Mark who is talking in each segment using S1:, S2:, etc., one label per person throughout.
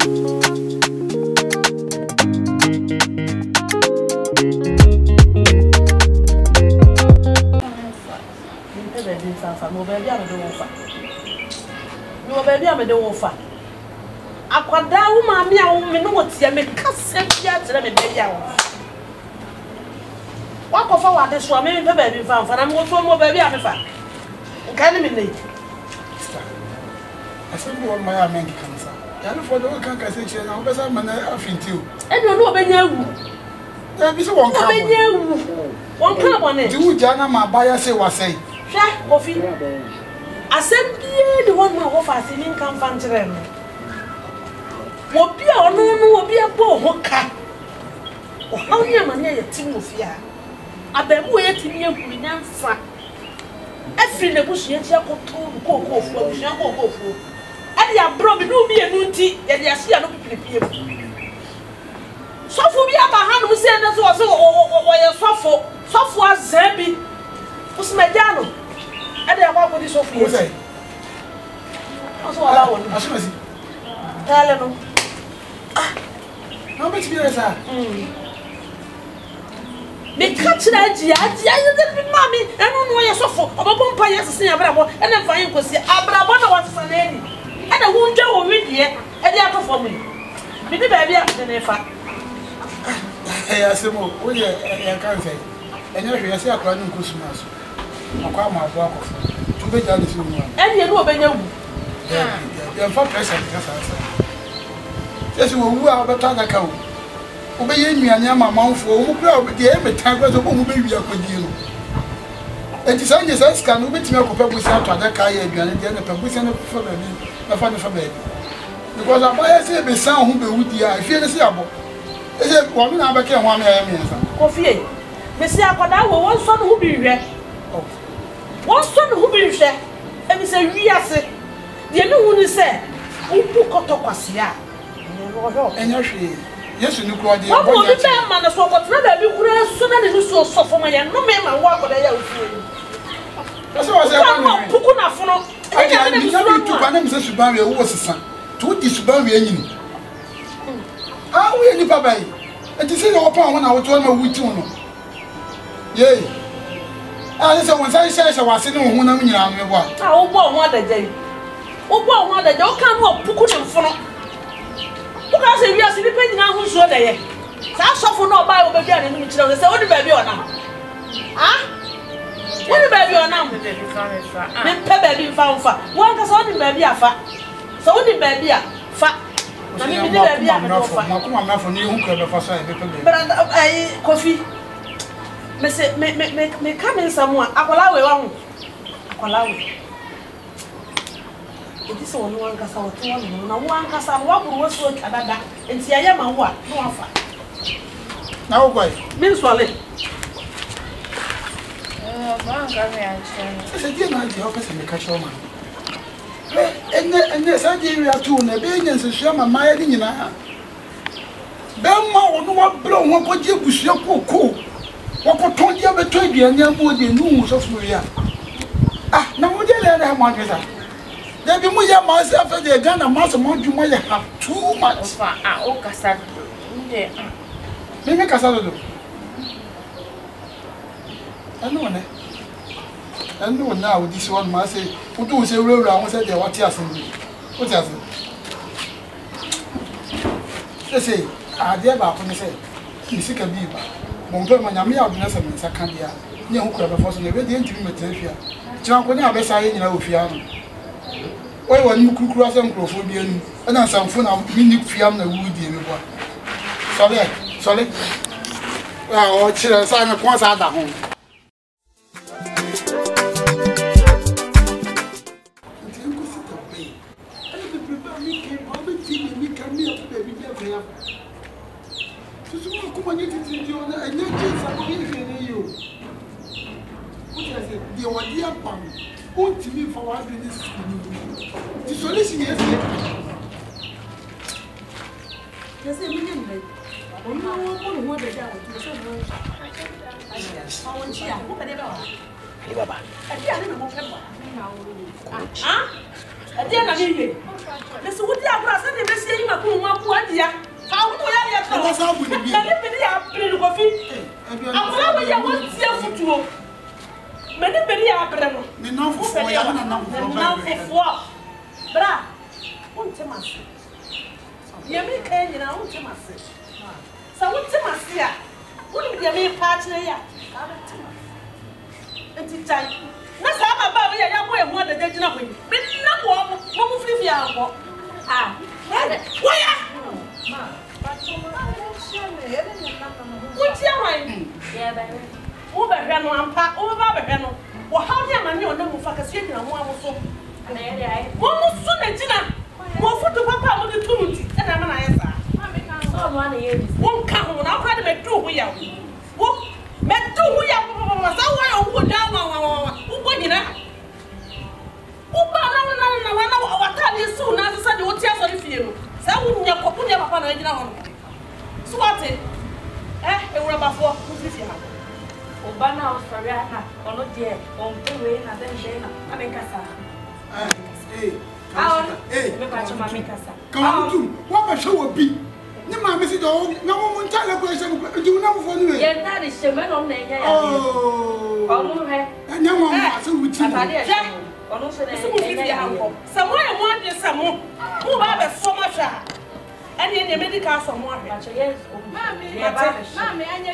S1: No baby am the wofa. Akwada wo ma me a wo me no wotia me kasa bia tere me baby a wo. Wa ko fa wa de so me pe baby fa na me wo so mo baby a me fa. Nka ni me nei.
S2: Asembo won my amen kansa. Ya no for the kan ka se che na wo besa ma na afinti o.
S1: E bi no obenya awu.
S2: Ya bi se won ka.
S1: Obenya awu. Won ka bone.
S2: Di wo ja na ma ba ya se wasai.
S1: Hwa Kofi. Asembie de won ma wo fa se ni kan fa ntere no. Wo bia ono no wo bia bo ho ka. O ha nya ma ne ye tim wo fia. Abamu ye tim ye huru nyansa. Afri na busu ye tia ko fu busu ko fu. Ade abro bi no bi enu nti ye de ase ya no pipipie. Sofo bi aba hanu se na so wo ye sofo azabi. Usmediano. Ade akwa ko di sofo ye.
S2: Ose.
S1: Aso wala won.
S2: Asumasi.
S1: Tale no.
S2: Na beti bi esa.
S1: Me catch na dia ye de mami enu no ye sofo obabo mpa ye sese abrabo ene fa yin kosi abrabo na wasesa na eni ene wo ndwa wo widie e de atofo mu bi de ba bia de ne fa
S2: Asemo wo ye kan sai. Enya hwe ye se akra nu nkosuma so. Akwa ma abo akofo. Tu be ja de so mu.
S1: Ene no obenya wu.
S2: Ya fa pressure ka sa sa. Yes wo wu a obeta na ka wo. Obe ye nnuane ama manfo wo kura obe de e metan kwa so bo mu be wi akwadi no. Enti sa nye sa scan obe timi akopa busi ato ada ka ya aduane de na pa busi na fa ba bi na fa ne fa ba bi. Because abaya say be san ho be wudi a fie ne se abo. Ese wo me na ba ke ho am ya me nsa.
S1: Kofi me se akoda wo won so no hu bi hwe. Won so no hu bi hwe. E mi se wi ase. De ne hu ni se upu kotokwase a. Ne ro ho.
S2: Enya hwe. Yesu ni kro de.
S1: Wo bi be ma na so kotna ba bi kura so na ne so sofo ma ya no me ma wo akoda ya ufu.
S2: Ese wo se
S1: ko puku na fono.
S2: Anya ni na bi tu kwa na me se suban we wo sesa. To di suban we anyini. Ah we ni papa yi. Enti se no pa ho na wo to na wuti ho no. Ye. Ah se won sai sai wase ne ho na me nyina me bo a.
S1: Ah wo bo ho adagye. Wo bo ho adagye o kan wo puku na fono. Wo ka se wi ase ni pe nyina ho so da ye. Sa sofo na oba wo be bia ne no kire se wo di ba bi ona. Ah? Wo di ba bi ona mo de fa me fa. Me pe ba bi fa mfa. Wo ka se wo di ba bi afa. So wo di ba bi a fa. Na me di ba bi a me do fa.
S2: Ma kuma na fo ni hu kra be fa so e be pe be.
S1: Brother ai Kofi. Me se me come in someone. Akola we wa hu. Akola we. Edi se wonu wankasa wotu wonu na wankasa wo aburu wo so kadada. Enti aye ma wo a no afa.
S2: Na wo gwai.
S1: Min swale.
S3: Banka me ache.
S2: Se die na die o pese me ka show ma. Enne sa die wi atu na be nyen se hwa ma ma ye ni nyina. Be ma wo no wa bro ho ko je busu kokko. Wo ko ton die be to aduane amu de nu so fu ya. Ah na mo je le na mo adwesa. They be more myself and they Ghana mass amount you might have too much.
S3: O casado.
S2: Maybe casado. I know now this one must say, who do say real round said they were tears in me. What does it? They say, I dare back when they say, you see a beaver. Montpellier, my Yamia, and Sacandia, near who could have forced a very intimate affair. John could never say in our fiano. Why when you could cross and crofodian, and then some fun of mini fiam the woody everyone. Sorry. Well, children, sign a once at home. The solution is yes, I
S1: Bra, won't tell us. Yami can you know, tell us. So what's the master? Wouldn't be a mere partner yet. And it's time. That's how about me. I am way more than that. Not one, no fifty hour. Ah, where? What's your mind? Yeah, over Reno and Pack over Reno. Well, how near my new number for Cassian and one was so. One soon and dinner. More for the papa with the community. And I'm an answer. Won't come when I've had to make two we are. What? Met two we are. Somewhere who down on who put in that. Who what time you soon as I said you would tell us if you. So wouldn't your papa and down. So what it? Eh, a rubber for who's here. Obana was for Rihanna, or not dear, on the way, and then Jana, I make us.
S2: Come to what my show will be. No, my Mrs. Dog, no one tell a question. Do know for you.
S3: Yeah, that is the man on the head.
S2: Oh, and no one has a routine.
S1: Someone wanted some more. Who have so much? And in the medical somewhere. Yes, Mammy, and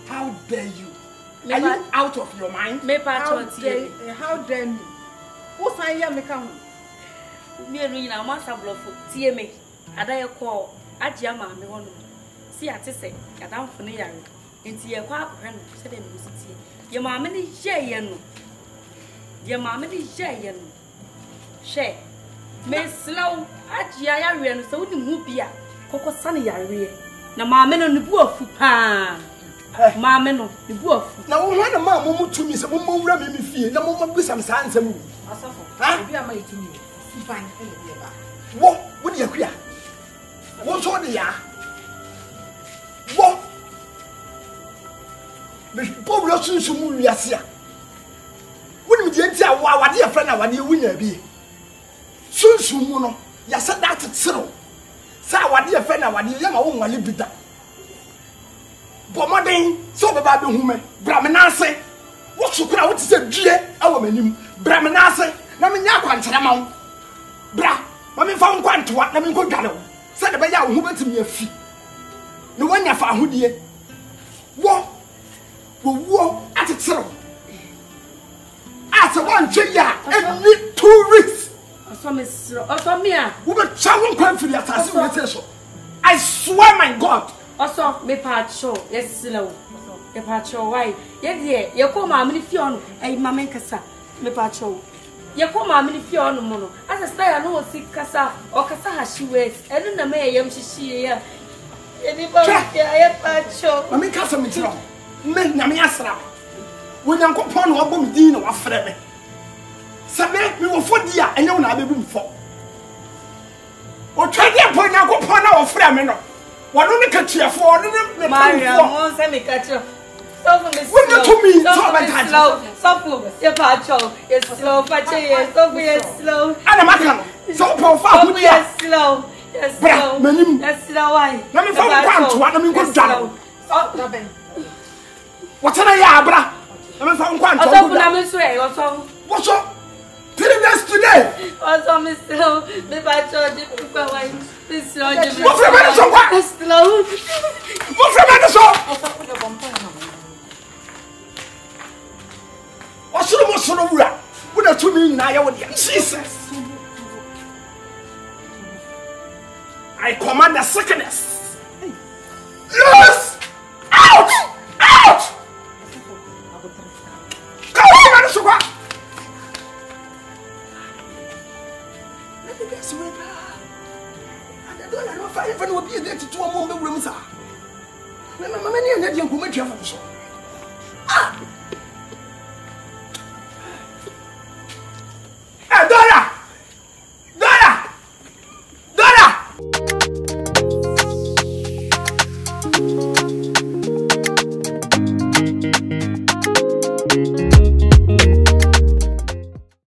S2: how dare you? Are you out of your mind? How dare me? What's I am making?
S3: Me and I must have love for TMA. I die a call at Yama. See, I say, I don't for near into your quack, said him, your mamma is Jayan. Your mamma is Jayan. Share. May slow at Yarian, so the Mupia, Coco Sunny Yari. Na mamma no bu pa mamma no bu
S2: na wo hwa na ma mo to mi se mo wura me fie na mo gbisa msa ansam
S1: asafo ha bi ama itumi fine ele bi ba
S2: wo de akua wo so de ya wo me poblo sunsun mu wiase a wo ni me de nti a wo awade ya fra na awade wunya bi sunsun mu no ya se that tsiro sa wade e fe na wade ye ma wo nwale bida bomoden so baba be hume bra me na ase wo sukura wo ti se due awo manim bra me na ase na me nya kwantere ma wo bra ma me fa nkwantoa na me nkodwale wo se de be ya wo hu betimi afi ne wanya fa ahodie wo atetsero ase wan twe ya any 2 weeks
S3: Also, me.
S2: Who be travel come for the assassin? I swear, my God.
S3: Also, me part show. Yes, slow. The part show. Why? Yet, you come, I'm in Fiona, a mamma cassa. Me part show. You come, I'm in Fiona mono. As a style, I know what sick cassa or cassa has she wears. I don't know, may I she here. Anybody, I part show. I mean, cassa me tell. Men, Namiasra. When I'm upon what boom dino or friend. Sabe, we were 4 years and you're not able for. Or try to point out upon our friend. What only catch you for the Maria won't send me catch you. When you to me, slow, slow, your patrol is slow, but yes, slow. And a matter so profound, yes, slow, yes, slow, yes, slow. Let me find what I mean, good down. What's an ayabra? Let me find one. What's up? What's today? Also, Mr. The patrol, this is what's the matter? So slow. What's the matter? So what's the most of the rap? What are 2 million now? Jesus. I command the sickness. Yes! Out! Out! Come on, Sugar! Let me guess where I don't know if I even will be there to 2 more rooms. Many and young women have so. Ah! Dora! Dora! Dora!